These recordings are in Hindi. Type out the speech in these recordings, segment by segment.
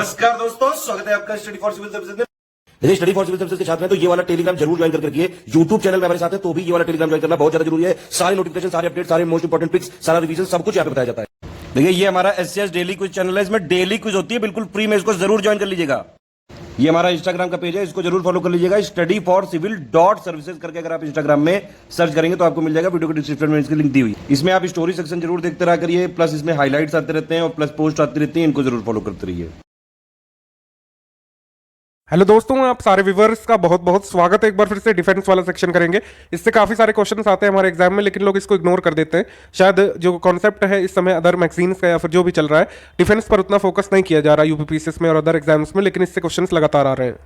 नमस्कार दोस्तों, स्वागत है आपका स्टडी फॉर सिविल सर्विसेज में। यदि स्टडी फॉर सिविल सर्विसेज के छात्र हैं तो ये वाला टेलीग्राम जरूर ज्वाइन करके रखिए। यूट्यूब चैनल में हमारे साथ है तो भी ये वाला टेलीग्राम ज्वाइन करना बहुत ज्यादा जरूरी है। सारे नोटिफिकेशन, सारे अपडेट, सारे मोस्ट इंपोर्टेंट पिक्स, सारा रिवीजन सब कुछ यहाँ पे बताया जाता है। देखिए ये हमारा एससीएस डेली क्विज चैनल है, इसमें डेली क्विज होती है, बिल्कुल फ्री में, इसको जरूर ज्वाइन कर लीजिएगा। ये हमारा इंस्टाग्राम का पेज है, इसको जरूर फॉलो कर लीजिएगा। Study for civil dot services करके अगर आप इंस्टाग्राम में सर्च करेंगे तो आपको मिल जाएगा। वीडियो के डिस्क्रिप्शन में इसकी लिंक दी हुई। इसमें आप स्टोरी सेक्शन जरूर देखते रहा करिए, प्लस इसमें हाईलाइट्स आते रहते हैं और प्लस पोस्ट आती रहती है, इनको जरूर फॉलो करते रहिए। हेलो दोस्तों, आप सारे व्यूअर्स का बहुत बहुत स्वागत है। एक बार फिर से डिफेंस वाला सेक्शन करेंगे। इससे काफ़ी सारे क्वेश्चंस आते हैं हमारे एग्जाम में, लेकिन लोग इसको इग्नोर कर देते हैं। शायद जो कॉन्सेप्ट है इस समय अदर मैगजीन्स का या फिर जो भी चल रहा है, डिफेंस पर उतना फोकस नहीं किया जा रहा यूपीपीसीएस में और अदर एग्जाम्स में, लेकिन इससे क्वेश्चंस लगातार आ रहे हैं।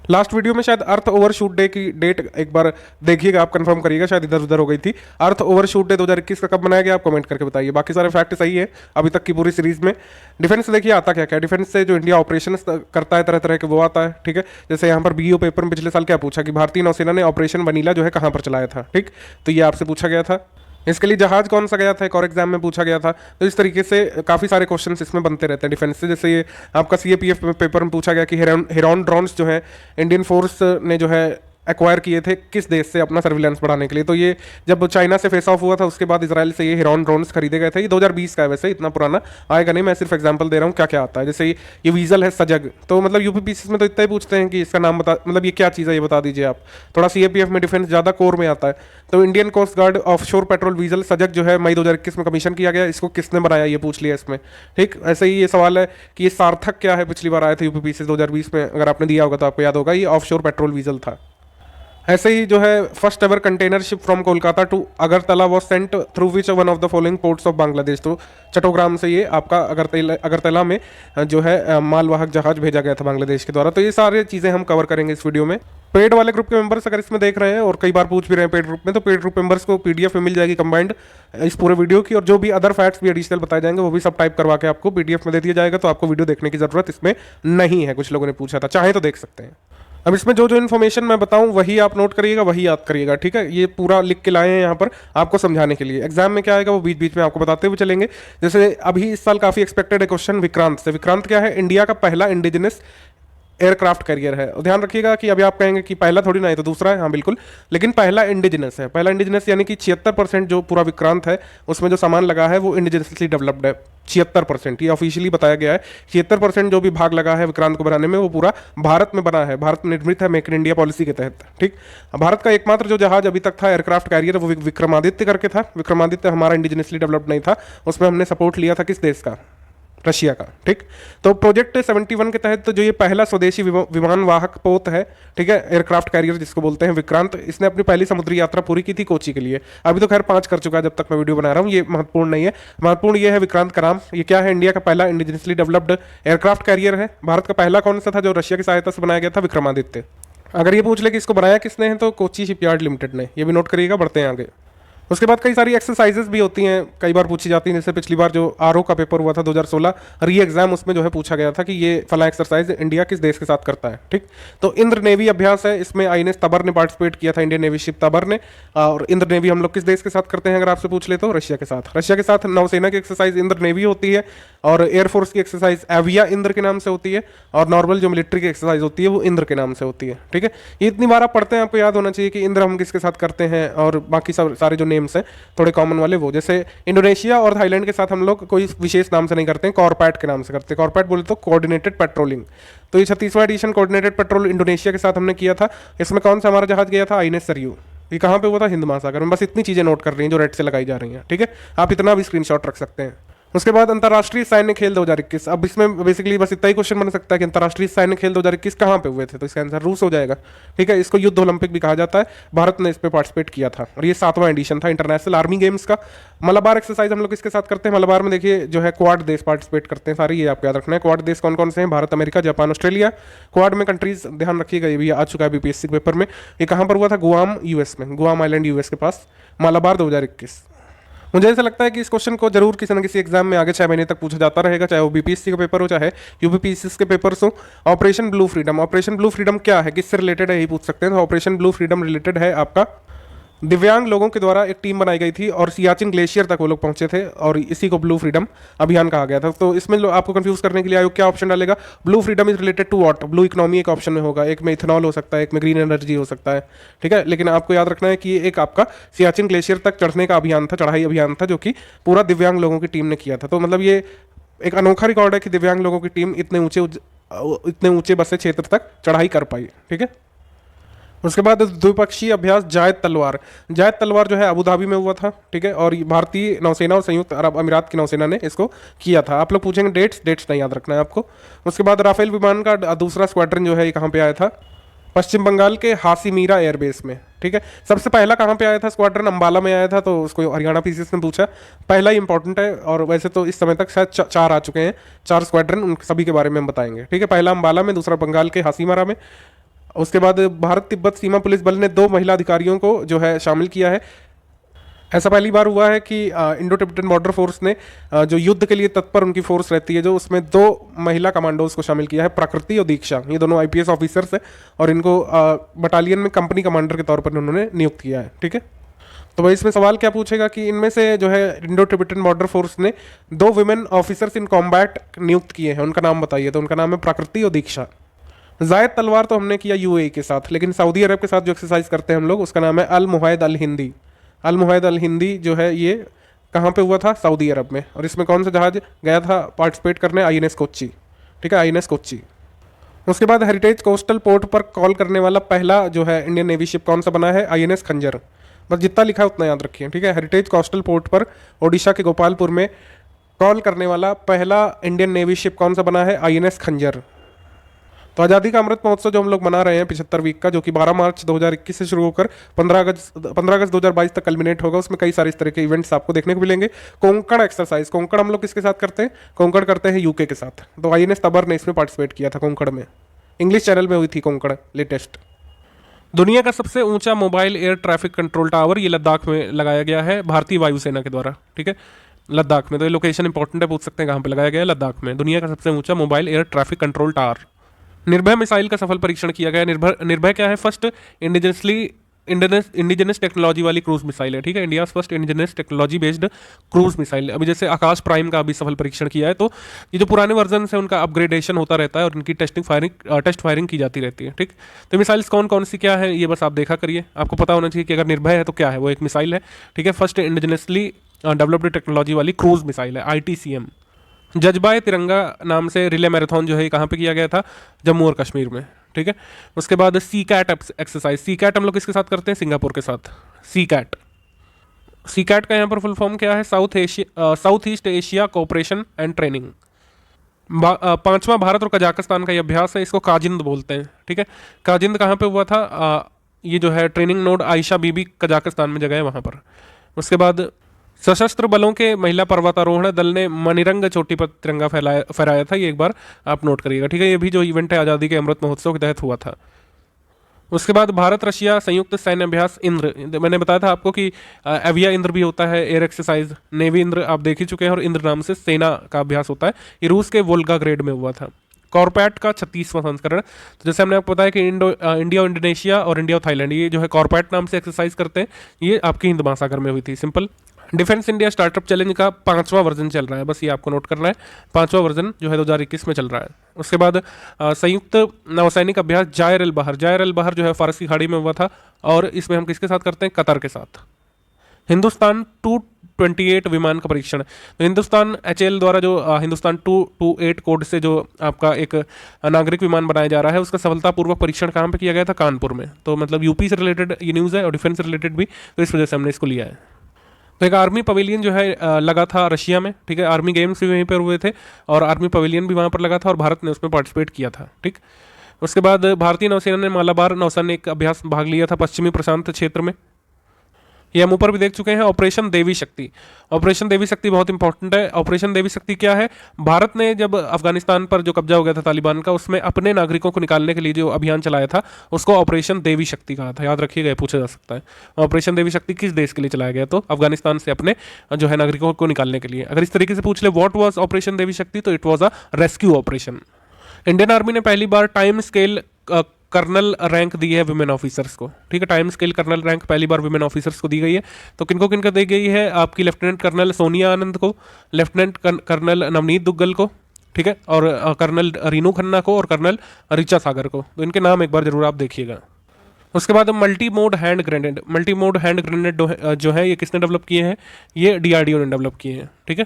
लास्ट वीडियो में शायद अर्थ ओवरशूट डे की डेट एक बार देखिएगा, आप कंफर्म करिएगा, शायद इधर उधर हो गई थी। अर्थ ओवरशूट डे 2021 का कब बनाया गया, आप कमेंट करके बताइए। बाकी सारे फैक्ट सही है अभी तक की पूरी सीरीज में। डिफेंस देखिए आता क्या क्या, डिफेंस से जो इंडिया ऑपरेशन करता है तरह तरह के वो आता है, ठीक है। जैसे यहाँ पर बीईओ पेपर में पिछले साल क्या पूछा कि भारतीय नौसेना ने ऑपरेशन वनीला जो है कहाँ पर चलाया था, ठीक। तो ये आपसे पूछा गया था। इसके लिए जहाज कौन सा गया था, एक और एग्जाम में पूछा गया था। तो इस तरीके से काफ़ी सारे क्वेश्चंस इसमें बनते रहते हैं डिफेंस से। जैसे ये आपका सीएपीएफ पेपर में पूछा गया कि हेरॉन ड्रोन्स जो है इंडियन फोर्स ने जो है एक्वायर किए थे किस देश से अपना सर्विलेंस बढ़ाने के लिए। तो ये जब चाइना से फेस ऑफ हुआ था उसके बाद इजराइल से ये हेरॉन ड्रोन्स खरीदे गए थे। ये 2020 का है, वैसे इतना पुराना आएगा नहीं, मैं सिर्फ एग्जांपल दे रहा हूँ क्या क्या आता है। जैसे ये वीजल है सजग, तो मतलब यूपीपीसीएस में तो इतना ही पूछते हैं कि इसका नाम बता, मतलब ये क्या चीज़ है ये बता दीजिए आप। थोड़ा सीएपीएफ में डिफेंस ज़्यादा कोर में आता है। तो Indian coast guard offshore patrol vessel Sajag जो है मई 2021 में कमीशन किया गया, इसको किसने बनाया ये पूछ लिया इसमें, ठीक। ऐसे ही ये सवाल है कि ये सार्थक क्या है, पिछली बार आया था यूपीपीसीएस 2020 में, अगर आपने दिया होगा तो आपको याद होगा, ये ऑफशोर पेट्रोल वीजल था। ऐसे ही जो है first ever container ship from Kolkata to Agartala was sent through which one of the following ports of Bangladesh. तो चट्टोग्राम से ये आपका अगरतला में जो है मालवाहक जहाज भेजा गया था बांग्लादेश के द्वारा। तो ये सारी चीज़ें हम कवर करेंगे इस वीडियो में। पेड वाले ग्रुप के मेंबर्स अगर इसमें देख रहे हैं और कई बार पूछ भी रहे हैं पेड ग्रुप में, तो पेड ग्रुप मेंबर्स को पीडीएफ में मिल जाएगी कंबाइंड इस पूरे वीडियो की, और जो भी अदर फैक्ट्स भी एडिशनल बताए जाएंगे वो भी सब टाइप करवा के आपको पीडीएफ में दे दिया जाएगा। तो आपको वीडियो देखने की जरूरत इसमें नहीं है। कुछ लोगों ने पूछा था, चाहे तो देख सकते हैं। अब इसमें जो जो इन्फॉर्मेशन मैं बताऊं वही आप नोट करिएगा, वही याद करिएगा, ठीक है। ये पूरा लिख के लाए हैं यहाँ पर आपको समझाने के लिए। एग्जाम में क्या आएगा वो बीच बीच में आपको बताते हुए चलेंगे। जैसे अभी इस साल काफ़ी एक्सपेक्टेड है क्वेश्चन विक्रांत से। विक्रांत क्या है, इंडिया का पहला इंडिजिनस एयरक्राफ्ट कैरियर है। ध्यान रखिएगा कि अभी आप कहेंगे कि पहला थोड़ी ना है, तो दूसरा है, हाँ बिल्कुल, लेकिन पहला इंडिजिनस है। पहला इंडिजिनस यानी कि 76% जो पूरा विक्रांत है उसमें जो सामान लगा है वो इंडिजिनसली डेवलप्ड है। 76% ये ऑफिशियली बताया गया है। 76% जो भी भाग लगा है विक्रांत को बनाने में वो पूरा भारत में बना है, भारत निर्मित है, मेक इन इंडिया पॉलिसी के तहत, ठीक। भारत का एकमात्र जो जहाज अभी तक था एयरक्राफ्ट कैरियर वो विक्रमादित्य करके था। विक्रमादित्य हमारा इंडिजिनसली डेवलप्ड नहीं था, उसमें हमने सपोर्ट लिया था किस देश का, रशिया का, ठीक। तो प्रोजेक्ट 71 के तहत तो जो ये पहला स्वदेशी विमान वाहक पोत है, ठीक है, एयरक्राफ्ट कैरियर जिसको बोलते हैं विक्रांत, इसने अपनी पहली समुद्री यात्रा पूरी की थी कोची के लिए। अभी तो खैर 5 कर चुका है जब तक मैं वीडियो बना रहा हूँ, ये महत्वपूर्ण नहीं है। महत्वपूर्ण ये है विक्रांत का नाम, ये क्या है, इंडिया का पहला इंडिजिनसली डेवलप्ड एयरक्राफ्ट कैरियर है। भारत का पहला कौन सा था जो रशिया की सहायता से बनाया गया था, विक्रमादित्य। अगर ये पूछ ले कि इसको बनाया किसने है तो कोची शिपयार्ड लिमिटेड ने, ये भी नोट करिएगा। बढ़ते हैं आगे। उसके बाद कई सारी एक्सरसाइजेस भी होती हैं, कई बार पूछी जाती हैं। जैसे पिछली बार जो आरओ का पेपर हुआ था 2016 री एग्जाम, उसमें जो है पूछा गया था कि ये फला एक्सरसाइज इंडिया किस देश के साथ करता है, ठीक। तो इंद्र नेवी अभ्यास है, इसमें आईएनएस तबर ने पार्टिसिपेट किया था, इंडियन नेवी शिप तबर ने। और इंद्र नेवी हम लोग किस देश के साथ करते हैं अगर आपसे पूछ ले तो रशिया के साथ। रशिया के साथ नौसेना की एक्सरसाइज इंद्र नेवी होती है, और एयरफोर्स की एक्सरसाइज एविया इंद्र के नाम से होती है, और नॉर्मल जो मिलिट्री की एक्सरसाइज होती है वो इंद्र के नाम से होती है, ठीक है। ये इतनी बार आप पढ़ते हैं, आपको याद होना चाहिए कि इंद्र हम किसके साथ करते हैं, और बाकी सब सारे जो नेम्स हैं थोड़े कॉमन वाले वो। जैसे इंडोनेशिया और थाईलैंड के साथ हम लोग कोई विशेष नाम से नहीं करते हैं, कॉर्पैट के नाम से करते हैं। कॉर्पैट बोले तो कोऑर्डिनेटेड पेट्रोलिंग। तो ये 36वां एडिशन कोऑर्डिनेटेड पेट्रोल इंडोनेशिया के साथ हमने किया था। इसमें कौन सा हमारा जहाज गया था, आईएनएस सरयू। ये कहाँ पे हुआ था, हिंद महासागर में। बस इतनी चीजें नोट कर रही हैं जो रेड से लगाई जा रही हैं, ठीक है। आप इतना भी स्क्रीनशॉट रख सकते हैं। उसके बाद अंतर्राष्ट्रीय सैन्य खेल 2021। अब इसमें बेसिकली बस इतना ही क्वेश्चन बन सकता है कि अंतर्राष्ट्रीय सैन्य खेल 2021 कहाँ पे हुए थे, तो इसका आंसर रूस हो जाएगा, ठीक है। इसको युद्ध ओलंपिक भी कहा जाता है, भारत ने इस पे पार्टिसिपेट किया था, और ये 7वां एडिशन था इंटरनेशनल आर्मी गेम्स का। मलाबार एक्सरसाइज हम लोग किसके साथ करते हैं, मलाबार में देखिए जो है क्वाड देश पार्टिसिपेट करते हैं सारे, ये आपको याद रखना है। क्वाड देश कौन कौन से हैं, Bharat, America, Japan, Australia. Quad में कंट्रीज ध्यान रखिएगा, ये भी आ चुका है बीपीएससी पेपर में। ये कहाँ पर हुआ था, गुआम यूएस में, गुआम आइलैंड यूएस के पास, मलाबार 2021। मुझे ऐसा लगता है कि इस क्वेश्चन को जरूर किसी न किसी एग्जाम में आगे 6 महीने तक पूछा जाता रहेगा, चाहे वो बीपीएससी का पेपर हो चाहे यूपीपीसीएस के पेपर्स हो। Operation blue freedom, operation blue freedom क्या है, किससे रिलेटेड है, यही पूछ सकते हैं। तो ऑपरेशन ब्लू फ्रीडम रिलेटेड है आपका दिव्यांग लोगों के द्वारा एक टीम बनाई गई थी और सियाचिन ग्लेशियर तक वो लोग पहुंचे थे और इसी को ब्लू फ्रीडम अभियान कहा गया था। तो इसमें आपको कंफ्यूज करने के लिए आयोग क्या ऑप्शन डालेगा, blue freedom is related to what, blue economy एक ऑप्शन में होगा, एक में इथेनॉल हो सकता है, एक में ग्रीन एनर्जी हो सकता है, ठीक है। लेकिन आपको याद रखना है कि ये एक आपका सियाचिन ग्लेशियर तक चढ़ने का अभियान था, चढ़ाई अभियान था, जो कि पूरा दिव्यांग लोगों की टीम ने किया था। तो मतलब ये एक अनोखा रिकॉर्ड है कि दिव्यांग लोगों की टीम इतने ऊंचे बसे क्षेत्र तक चढ़ाई कर पाई, ठीक है। उसके बाद द्विपक्षीय अभ्यास जायद तलवार। जायद तलवार जो है अबू धाबी में हुआ था, ठीक है, और भारतीय नौसेना और संयुक्त अरब अमीरात की नौसेना ने इसको किया था। आप लोग पूछेंगे डेट्स नहीं याद रखना है आपको। उसके बाद राफेल विमान का दूसरा स्क्वाड्रन जो है ये कहाँ पे आया था, पश्चिम बंगाल के हासीमीरा एयरबेस में, ठीक है। सबसे पहला कहाँ पे आया था स्क्वाड्रन, अंबाला में आया था, तो उसको हरियाणा पीसीएस ने पूछा, पहला ही इंपॉर्टेंट है। और वैसे तो इस समय तक शायद 4 आ चुके हैं, 4 स्क्वाड्रन, उन सभी के बारे में हम बताएंगे, ठीक है। पहला अंबाला में, दूसरा बंगाल के हासीमारा में। उसके बाद भारत तिब्बत सीमा पुलिस बल ने 2 महिला अधिकारियों को जो है शामिल किया है। ऐसा पहली बार हुआ है कि इंडो टिबेटन बॉर्डर फोर्स ने जो युद्ध के लिए तत्पर उनकी फोर्स रहती है, जो उसमें 2 महिला कमांडोज को शामिल किया है, प्रकृति और दीक्षा। ये दोनों आईपीएस ऑफिसर्स हैं और इनको बटालियन में कंपनी कमांडर के तौर पर उन्होंने नियुक्त किया है, ठीक है। तो भाई इसमें सवाल क्या पूछेगा कि इनमें से जो है इंडो टिबेटन बॉर्डर फोर्स ने 2 विमेन ऑफिसर्स इन कॉम्बैट नियुक्त किए हैं, उनका नाम बताइए। तो उनका नाम है प्रकृति और दीक्षा। जायद तलवार तो हमने किया यूएई के साथ, लेकिन सऊदी अरब के साथ जो एक्सरसाइज करते हैं हम लोग, उसका नाम है अल मुहैद अल हिंदी। अल मुहैद अल हिंदी जो है ये कहाँ पे हुआ था, सऊदी अरब में। और इसमें कौन सा जहाज गया था पार्टिसिपेट करने, आईएनएस कोच्चि, ठीक है, आईएनएस कोच्चि। उसके बाद हेरिटेज कोस्टल पोर्ट पर कॉल करने वाला पहला जो है इंडियन नेवी शिप कौन सा बना है, आईएनएस खंजर। बस जितना लिखा है उतना याद रखिए, ठीक है। हेरिटेज कोस्टल पोर्ट पर ओडिशा के गोपालपुर में कॉल करने वाला पहला इंडियन नेवी शिप कौन सा बना है, आईएनएस खंजर। तो आज़ादी का अमृत महोत्सव जो हम लोग मना रहे हैं 75 वीक का, जो कि 12 मार्च 2021 से शुरू होकर 15 अगस्त 2022 तक कल्मिनेट होगा, उसमें कई सारे इस तरह के इवेंट्स आपको देखने को मिलेंगे। कोंकण एक्सरसाइज, कोंकण हम लोग किसके साथ करते हैं, कोंकण करते हैं यूके के साथ। तो आईएनएस तबर ने इसमें पार्टिसिपेट किया था कोंकण में, इंग्लिश चैनल में हुई थी कोंकण लेटेस्ट। दुनिया का सबसे ऊंचा mobile air traffic control tower ये लद्दाख में लगाया गया है भारतीय वायुसेना के द्वारा, ठीक है, लद्दाख में। तो ये लोकेशन इंपॉर्टेंट है, पूछ सकते हैं कहाँ पे लगाया गया है, लद्दाख में। दुनिया का सबसे ऊंचा mobile air traffic control tower. निर्भय मिसाइल का सफल परीक्षण किया गया। निर्भय क्या है, फर्स्ट इंडिजिनस टेक्नोलॉजी वाली क्रूज मिसाइल है, ठीक है, India first indigenous technology based cruise missile. अभी जैसे आकाश प्राइम का अभी सफल परीक्षण किया है, तो ये जो पुराने वर्जन है उनका अपग्रेडेशन होता रहता है और उनकी टेस्ट फायरिंग की जाती रहती है, ठीक। तो मिसाइल्स कौन कौन सी क्या है ये बस आप देखा करिए, आपको पता होना चाहिए कि अगर निर्भय है तो क्या है, वो एक मिसाइल है, ठीक है, फर्स्ट इंडिजिनसली डेवलप्ड टेक्नोलॉजी वाली क्रूज मिसाइल है, ITCM। जज्बाए तिरंगा नाम से रिले मैराथन जो है कहाँ पे किया गया था, जम्मू और कश्मीर में, ठीक है। उसके बाद सी कैट एक्सरसाइज, सी कैट हम लोग किसके साथ करते हैं, सिंगापुर के साथ। सी कैट का यहाँ पर फुल फॉर्म क्या है, south east Asia cooperation and training. 5वां भारत और कजाकिस्तान का ये अभ्यास है, इसको काजिंद बोलते हैं, ठीक है। काजिंद कहाँ पे हुआ था, ये जो है ट्रेनिंग नोड आयशा बीबी कजाकिस्तान में जगह है वहाँ पर। उसके बाद सशस्त्र बलों के महिला पर्वतारोहण दल ने मणिरंग चोटी पर तिरंगा फहराया था, ये एक बार आप नोट करिएगा, ठीक है। ये भी जो इवेंट है आज़ादी के अमृत महोत्सव के तहत हुआ था। उसके बाद भारत रशिया संयुक्त सैन्य अभ्यास इंद्र, मैंने बताया था आपको कि एविया इंद्र भी होता है एयर एक्सरसाइज, नेवी इंद्र आप देख ही चुके हैं, और इंद्र नाम से सेना का अभ्यास होता है। ये रूस के वोल्गा ग्रेड में हुआ था। कॉर्पैट का 36वां संस्करण, तो जैसे हमने आपको बताया कि इंडिया इंडोनेशिया और इंडिया थाईलैंड ये जो है कॉर्पैट नाम से एक्सरसाइज करते हैं, ये आपकी हिंद महासागर में हुई थी, simple. Defence India startup challenge का 5वां वर्जन चल रहा है, बस ये आपको नोट करना है, 5वां वर्जन जो है 2021 में चल रहा है। उसके बाद संयुक्त नौसैनिक अभ्यास जायर अल बहर जो है फारस की खाड़ी में हुआ था, और इसमें हम किसके साथ करते हैं, कतर के साथ। हिंदुस्तान 228 विमान का परीक्षण, तो हिंदुस्तान HAL द्वारा जो हिंदुस्तान 228 कोड से जो आपका एक नागरिक विमान बनाया जा रहा है, उसका सफलतापूर्वक परीक्षण कहाँ पे किया गया था, कानपुर में। तो मतलब यूपी से रिलेटेड ये न्यूज़ है और डिफेंस से रिलेटेड भी, तो इस वजह से हमने इसको लिया है। तो एक आर्मी पवेलियन जो है लगा था रशिया में, ठीक है, आर्मी गेम्स भी वहीं पर हुए थे और आर्मी पवेलियन भी वहाँ पर लगा था और भारत ने उसमें पार्टिसिपेट किया था, ठीक। उसके बाद भारतीय नौसेना ने मालाबार नौसैनिक अभ्यास भाग लिया था पश्चिमी प्रशांत क्षेत्र में, ये हम ऊपर भी देख चुके हैं। ऑपरेशन देवी शक्ति, ऑपरेशन देवी शक्ति बहुत इंपॉर्टेंट है। ऑपरेशन देवी शक्ति क्या है, भारत ने जब अफगानिस्तान पर जो कब्जा हो गया था तालिबान का, उसमें अपने नागरिकों को निकालने के लिए जो अभियान चलाया था उसको ऑपरेशन देवी शक्ति कहा था, याद रखिएगा, पूछा जा सकता है। ऑपरेशन देवी शक्ति किस देश के लिए चलाया गया, तो अफगानिस्तान से अपने जो है नागरिकों को निकालने के लिए। अगर इस तरीके से पूछ ले व्हाट वाज ऑपरेशन देवी शक्ति, तो it was a rescue operation. Indian army ने पहली बार टाइम स्केल कर्नल रैंक दी है विमेन ऑफिसर्स को, ठीक है। टाइम स्केल कर्नल रैंक पहली बार विमेन ऑफिसर्स को दी गई है। तो किनको किनको दी गई है, आपकी लेफ्टिनेंट कर्नल सोनिया आनंद को, लेफ्टिनेंट कर्नल नवनीत दुग्गल को, ठीक है, और कर्नल रीनू खन्ना को, और कर्नल ऋचा सागर को। तो इनके नाम एक बार जरूर आप देखिएगा। उसके बाद multi mode hand grenade, multi mode hand grenade जो है ये किसने डेवलप किए हैं, ये डीआरडीओ ने डेवलप किए हैं, ठीक है।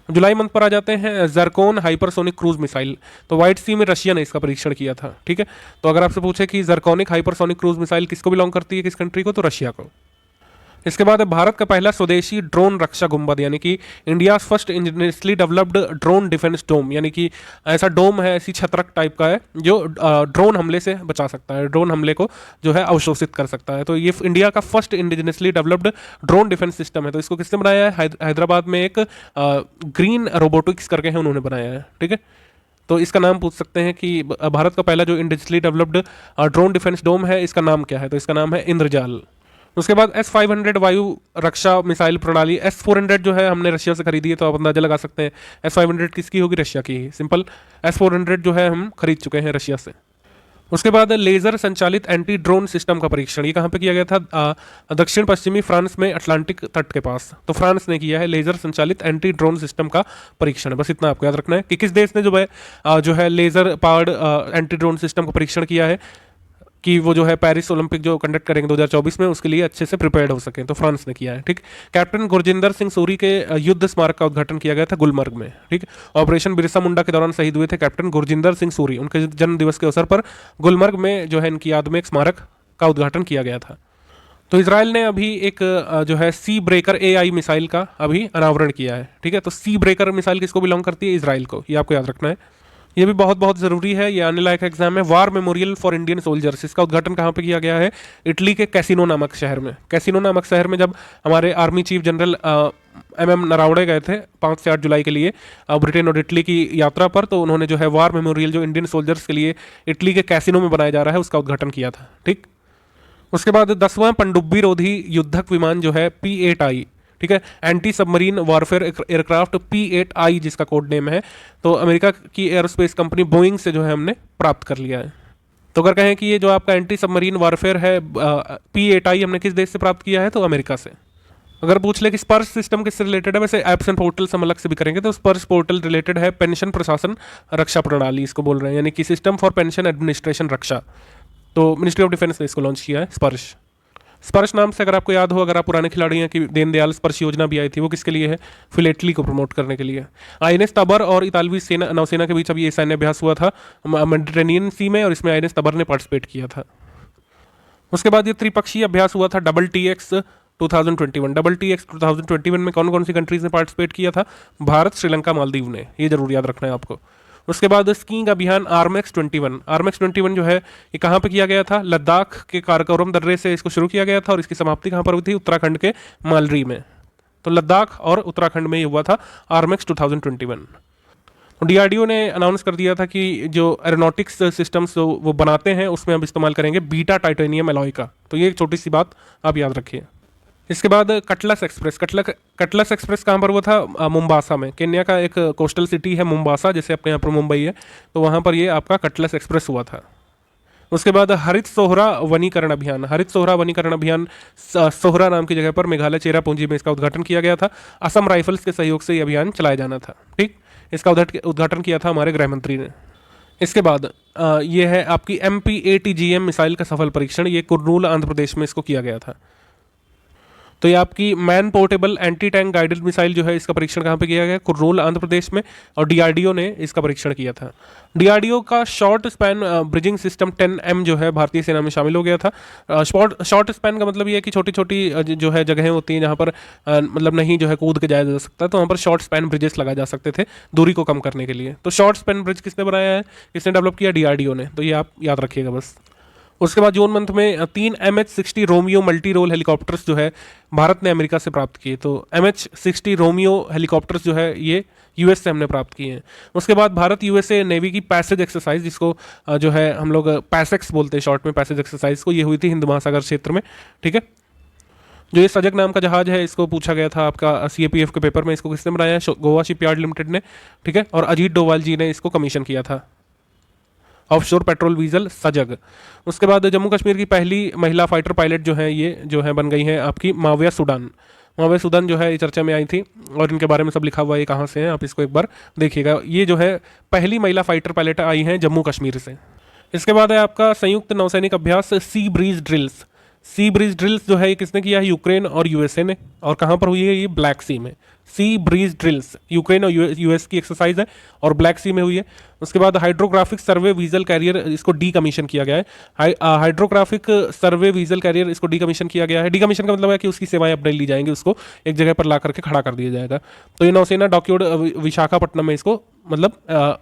जुलाई मंथ पर आ जाते हैं, जर्कोन हाइपरसोनिक क्रूज मिसाइल। तो व्हाइट सी में रशिया ने इसका परीक्षण किया था, ठीक है। तो अगर आपसे पूछे कि जर्कोनिक हाइपरसोनिक क्रूज मिसाइल किसको बिलोंग करती है, किस कंट्री को, तो रशिया को। इसके बाद भारत का पहला स्वदेशी ड्रोन रक्षा गुंबद, यानी कि India first ingeniously developed drone defence dome, यानी कि ऐसा डोम है, ऐसी छत्रक टाइप का है जो ड्रोन हमले से बचा सकता है, ड्रोन हमले को जो है अवशोषित कर सकता है। तो ये इंडिया का first indigenously developed drone defence system है। तो इसको किसने बनाया है, हैदराबाद में एक ग्रीन रोबोटिक्स करके है, उन्होंने बनाया है, ठीक है। तो इसका नाम पूछ सकते हैं कि भारत का पहला जो इंडिजिनियसली डेवलप्ड ड्रोन डिफेंस डोम है, इसका नाम क्या है, तो इसका नाम है इंद्रजाल। उसके बाद S-500 वायु रक्षा मिसाइल प्रणाली, S-400 जो है हमने रशिया से खरीदी है, तो आप अंदाजा लगा सकते हैं S-500 किसकी होगी, रशिया की ही। सिंपल, S-400 जो है हम खरीद चुके हैं रशिया से। उसके बाद लेजर संचालित एंटी ड्रोन सिस्टम का परीक्षण, ये कहाँ पे किया गया था, दक्षिण पश्चिमी फ्रांस में अटलांटिक तट के पास। तो फ्रांस ने किया है लेजर संचालित एंटी ड्रोन सिस्टम का परीक्षण। बस इतना आपको याद रखना है कि किस देश ने जो है laser powered anti drone system का परीक्षण किया है, कि वो जो है पेरिस ओलंपिक जो कंडक्ट करेंगे 2024 में, उसके लिए अच्छे से प्रिपेयर्ड हो सके। तो फ्रांस ने किया है, ठीक। कैप्टन गुरजिंदर सिंह सूरी के युद्ध स्मारक का उद्घाटन किया गया था गुलमर्ग में, ठीक। ऑपरेशन बिरसा मुंडा के दौरान शहीद हुए थे कैप्टन गुरजिंदर सिंह सूरी, उनके जन्म दिवस के अवसर पर गुलमर्ग में जो है इनकी याद में एक स्मारक का उद्घाटन किया गया था। तो इसराइल ने अभी एक जो है सी ब्रेकर AI मिसाइल का अभी अनावरण किया है, ठीक है। तो सी ब्रेकर मिसाइल किसको बिलोंग करती है, इसराइल को, ये आपको याद रखना है। ये भी बहुत बहुत ज़रूरी है, ये आने लायक एग्जाम है। War memorial for Indian soldiers, इसका उद्घाटन कहाँ पे किया गया है, इटली के कैसिनो नामक शहर में। कैसिनो नामक शहर में जब हमारे आर्मी चीफ जनरल MM नरावड़े गए थे 5 से 8 जुलाई के लिए ब्रिटेन और इटली की यात्रा पर, तो उन्होंने जो है वार मेमोरियल जो इंडियन सोल्जर्स के लिए इटली के कैसिनो में बनाया जा रहा है, उसका उद्घाटन किया था, ठीक। उसके बाद 10वां पनडुब्बी रोधी युद्धक विमान जो है P-8I, ठीक है, anti submarine warfare aircraft P-8I जिसका कोड नेम है, तो अमेरिका की एयरोस्पेस कंपनी बोइंग से जो है हमने प्राप्त कर लिया है। तो अगर कहें कि ये जो आपका एंटी सबमरीन वॉरफेयर है P-8I हमने किस देश से प्राप्त किया है, तो अमेरिका से। अगर पूछ ले कि स्पर्श सिस्टम किससे रिलेटेड है, वैसे एप्स एंड पोर्टल से हम अलग से भी करेंगे, तो स्पर्श पोर्टल रिलेटेड है पेंशन प्रशासन रक्षा प्रणाली, इसको बोल रहे हैं, यानी कि सिस्टम फॉर पेंशन एडमिनिस्ट्रेशन रक्षा। तो मिनिस्ट्री ऑफ डिफेंस ने इसको लॉन्च किया है, स्पर्श। स्पर्श नाम से अगर आपको याद हो, अगर आप पुराने खिलाड़ी हैं, कि दीनदयाल स्पर्श योजना भी आई थी, वो किसके लिए है, फिलेटली को प्रमोट करने के लिए। INS तबर और इतालवी सेना नौसेना के बीच अभी ये सैन्य अभ्यास हुआ था मेडिटेरेनियन सी में, और इसमें INS तबर ने पार्टिसिपेट किया था। उसके बाद ये त्रिपक्षीय अभ्यास हुआ था TX 2021। TX 2021 में कौन कौन सी कंट्रीज ने पार्टिसिपेट किया था, भारत, श्रीलंका, मालदीव ने, ये जरूर याद रखना है आपको। उसके बाद स्कीइंग अभियान आर्मेक्स 21 जो है ये कहाँ पे किया गया था, लद्दाख के काराकोरम दर्रे से इसको शुरू किया गया था, और इसकी समाप्ति कहाँ पर हुई थी, उत्तराखंड के मालरी में। तो लद्दाख और उत्तराखंड में ये हुआ था आर्मेक्स 2021। DRDO ने अनाउंस कर दिया था कि जो एरोनॉटिक्स सिस्टम्स वो बनाते हैं, उसमें हम इस्तेमाल करेंगे बीटा टाइटेनियम एलॉय का। तो ये एक छोटी सी बात आप याद रखिए। इसके बाद कटलस एक्सप्रेस कहाँ पर हुआ था, मुंबासा में। केन्या का एक कोस्टल सिटी है मुंबासा, जैसे अपने यहाँ पर मुंबई है, तो वहाँ पर ये आपका कटलस एक्सप्रेस हुआ था। उसके बाद हरित सोहरा वनीकरण अभियान, सोहरा नाम की जगह पर मेघालय चेरापूंजी में इसका उद्घाटन किया गया था। असम राइफल्स के सहयोग से ये अभियान चलाया जाना था, ठीक। इसका उद्घाटन किया था हमारे गृह मंत्री ने। इसके बाद ये है आपकी MP-ATGM मिसाइल का सफल परीक्षण, ये कुर्नूल आंध्र प्रदेश में इसको किया गया था। तो ये आपकी man portable anti tank guided missile जो है, इसका परीक्षण कहाँ पे किया गया, कुर्नूल आंध्र प्रदेश में, और DRDO ने इसका परीक्षण किया था। DRDO का short span bridging system 10M जो है भारतीय सेना में शामिल हो गया था। शॉर्ट स्पैन का मतलब ये है कि छोटी छोटी जो है जगहें होती हैं जहाँ पर मतलब नहीं जो है कूद के जाया जा सकता, तो वहाँ पर शॉर्ट स्पैन ब्रिजेस लगाए जा सकते थे दूरी को कम करने के लिए। तो शॉर्ट स्पैन ब्रिज किसने बनाया है, किसने डेवलप किया, DRDO ने। तो ये आप याद रखिएगा बस। उसके बाद जून मंथ में 3 MH-60 Romeo multi role helicopters जो है भारत ने अमेरिका से प्राप्त किए। तो MH-60 रोमियो हेलीकॉप्टर्स जो है ये US से हमने प्राप्त किए हैं। उसके बाद भारत USA नेवी की पैसेज एक्सरसाइज, जिसको जो है हम लोग पैसेक्स बोलते हैं शॉर्ट में, पैसेज एक्सरसाइज को, ये हुई थी हिंद महासागर क्षेत्र में, ठीक है। जो ये सजग नाम का जहाज है, इसको पूछा गया था आपका CAPF के पेपर में, इसको किसने बनाया है, गोवा शिपयार्ड लिमिटेड ने, ठीक है। और अजीत डोवाल जी ने इसको कमीशन किया था। ऑफशोर पेट्रोल वीजल सजग। उसके बाद जम्मू कश्मीर की पहली महिला फाइटर पायलट जो है ये जो है बन गई हैं आपकी माविया सुडान। माविया सुडान जो है ये चर्चा में आई थी और इनके बारे में सब लिखा हुआ है, ये कहाँ से हैं आप इसको एक बार देखिएगा। ये जो है पहली महिला फाइटर पायलट आई हैं जम्मू कश्मीर से। इसके बाद है आपका संयुक्त नौसैनिक अभ्यास sea breeze drills. Sea breeze drills जो है ये किसने किया है? यूक्रेन और यूएसए ने। और कहाँ पर हुई है? ये ब्लैक सी में। सी ब्रीज ड्रिल्स यूक्रेन और यूएस की एक्सरसाइज है और ब्लैक सी में हुई है। उसके बाद हाइड्रोग्राफिक सर्वे वीजल कैरियर इसको डीकमीशन किया गया है। हाइड्रोग्राफिक सर्वे वीजल कैरियर इसको डीकमीशन किया गया है। डीकमीशन का मतलब है कि उसकी सेवाएं अब नहीं ली जाएंगी, उसको एक जगह पर ला करके खड़ा कर दिया जाएगा। तो ये नौसेना डॉक्योर्ड विशाखापट्टनम में इसको मतलब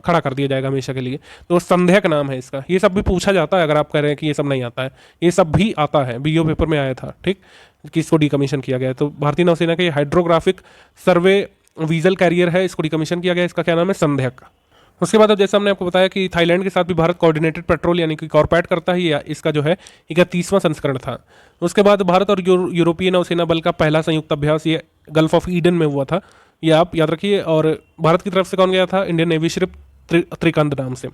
खड़ा कर दिया जाएगा हमेशा के लिए। तो संध्याक नाम है इसका। ये सब भी पूछा जाता है, अगर आप कह रहे हैं कि ये सब नहीं आता है, ये सब भी आता है, बीओ पेपर में आया था, ठीक, कि इसको डीकमीशन किया गया है। तो भारतीय नौसेना के हाइड्रोग्राफिक सर्वे वीजल कैरियर है, इसको डीकमीशन किया गया, इसका क्या नाम है? संध्याक। उसके बाद अब जैसे हमने आपको बताया कि थाईलैंड के साथ भी भारत कोऑर्डिनेटेड पेट्रोल यानी कि कॉर्पैट करता है, ये इसका जो है 31वां संस्करण था। उसके बाद भारत और यूरोपीय नौसेना बल का पहला संयुक्त अभ्यास ये गल्फ ऑफ ईडन में हुआ था, ये आप याद रखिए। और भारत की तरफ से कौन गया था? इंडियन नेवी शिप त्रिकंद नाम से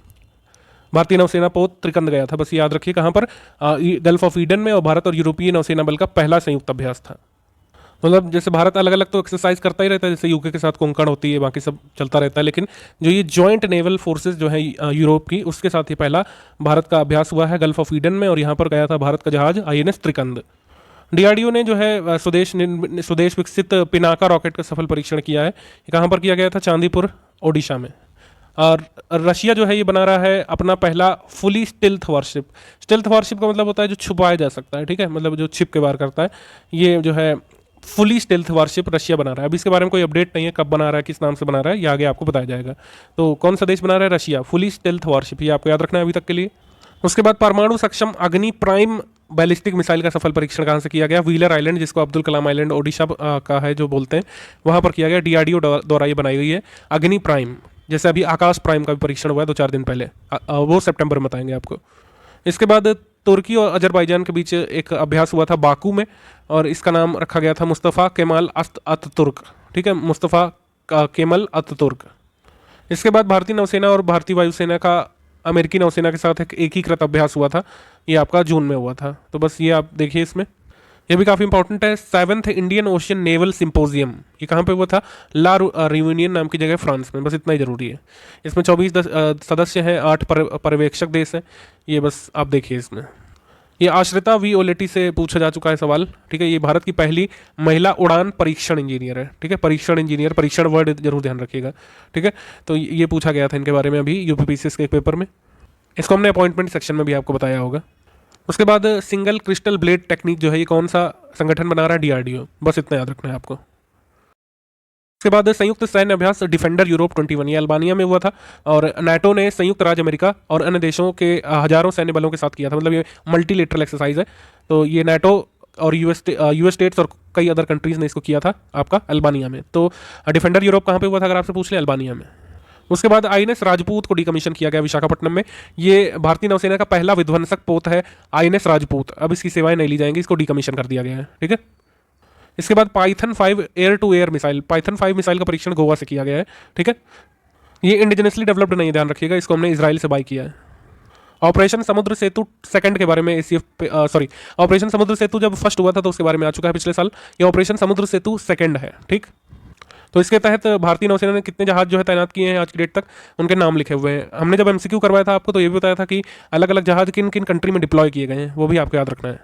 भारतीय नौसेना पोत त्रिकंद गया था, बस याद रखिए कहाँ पर? गल्फ ऑफ ईडन में। और भारत और यूरोपीय नौसेना बल का पहला संयुक्त अभ्यास था। मतलब जैसे भारत अलग अलग तो एक्सरसाइज करता ही रहता है, जैसे यूके के साथ कोंकण होती है, बाकी सब चलता रहता है, लेकिन जो ये जॉइंट नेवल फोर्सेस जो है यूरोप की, उसके साथ ही पहला भारत का अभ्यास हुआ है गल्फ ऑफ ईडन में। और यहाँ पर गया था भारत का जहाज INS त्रिकंद। डीआरडीओ ने जो है स्वदेश विकसित पिनाका रॉकेट का सफल परीक्षण किया है। ये कहाँ पर किया गया था? चांदीपुर, ओडिशा में। और रशिया जो है ये बना रहा है अपना पहला fully stealth worship. Stealth worship का मतलब होता है जो छुपाया जा सकता है, ठीक है, मतलब जो छिप के वार करता है। ये जो है फुली स्टेल्थ वॉरशिप रशिया बना रहा है। अभी इसके बारे में कोई अपडेट नहीं है, कब बना रहा है, किस नाम से बना रहा है, ये आगे आपको बताया जाएगा। तो कौन सा देश बना रहा है? रशिया। फुली स्टेल्थ वॉरशिप, ये आपको याद रखना है अभी तक के लिए। उसके बाद परमाणु सक्षम अग्नि प्राइम बैलिस्टिक मिसाइल का सफल परीक्षण कहाँ से किया गया? व्हीलर आइलैंड, जिसको अब्दुल कलाम आइलैंड ओडिशा का है जो बोलते हैं, वहाँ पर किया गया। डीआरडीओ द्वारा ये बनाई गई है अग्नि प्राइम। जैसे अभी आकाश प्राइम का भी परीक्षण हुआ है 2-4 दिन पहले, वो सितंबर में बताएंगे आपको। इसके बाद तुर्की और अजरबैजान के बीच एक अभ्यास हुआ था बाकू में, और इसका नाम रखा गया था मुस्तफ़ा केमाल अततुर्क, ठीक है, मुस्तफ़ा केमल अततुर्क। इसके बाद भारतीय नौसेना और भारतीय वायुसेना का अमेरिकी नौसेना के साथ एक एकीकृत अभ्यास हुआ था, ये आपका जून में हुआ था। तो बस ये आप देखिए, इसमें ये भी काफ़ी इंपॉर्टेंट है। 7th Indian ocean naval symposium, ये कहाँ पे हुआ था? ला रियूनियन नाम की जगह, फ्रांस में। बस इतना ही जरूरी है। इसमें 24 सदस्य हैं, 8 पर्यवेक्षक देश हैं। ये बस आप देखिए इसमें। ये आश्रिता विओलेटी से पूछा जा चुका है सवाल, ठीक है। ये भारत की पहली महिला उड़ान परीक्षण इंजीनियर है, ठीक है। परीक्षण इंजीनियर, परीक्षण वर्ड जरूर ध्यान रखिएगा, ठीक है। तो ये पूछा गया था इनके बारे में अभी यूपीपीसीएस के एक पेपर में। इसको हमने अपॉइंटमेंट सेक्शन में भी आपको बताया होगा। उसके बाद सिंगल क्रिस्टल ब्लेड टेक्निक जो है, ये कौन सा संगठन बना रहा है? डीआरडीओ। बस इतना याद रखना है आपको। उसके बाद संयुक्त सैन्य अभ्यास डिफेंडर यूरोप 21, ये अल्बानिया में हुआ था, और नाटो ने संयुक्त राज्य अमेरिका और अन्य देशों के हजारों सैन्य बलों के साथ किया था। मतलब ये मल्टीलेटरल एक्सरसाइज है। तो ये नाटो और यूएस स्टेट्स और कई अदर कंट्रीज ने इसको किया था आपका अल्बानिया में। तो डिफेंडर यूरोप कहाँ पे हुआ था अगर आपसे पूछ ले? अल्बानिया में। उसके बाद INS राजपूत को डीकमीशन किया गया विशाखापट्टनम में। ये भारतीय नौसेना का पहला विध्वंसक पोत है INS राजपूत। अब इसकी सेवाएं नहीं ली जाएंगी, इसको डीकमीशन कर दिया गया है, ठीक है। इसके बाद Python 5 air to air missile, Python 5 missile का परीक्षण गोवा से किया गया है, ठीक है। ये इंडिजिनसली डेवलप्ड नहीं है, ध्यान रखिएगा, इसको हमने इजराइल से बाय किया है। ऑपरेशन समुद्र सेतु सेकंड के बारे में ऑपरेशन समुद्र सेतु जब फर्स्ट हुआ था तो उसके बारे में आ चुका है पिछले साल। ये ऑपरेशन समुद्र सेतु सेकंड है, ठीक। तो इसके तहत भारतीय नौसेना ने कितने जहाज जो है तैनात किए हैं आज की डेट तक, उनके नाम लिखे हुए हैं। हमने जब MCQ करवाया था आपको तो ये भी बताया था कि अलग अलग जहाज किन किन कंट्री में डिप्लॉय किए गए हैं, वो भी आपको याद रखना है।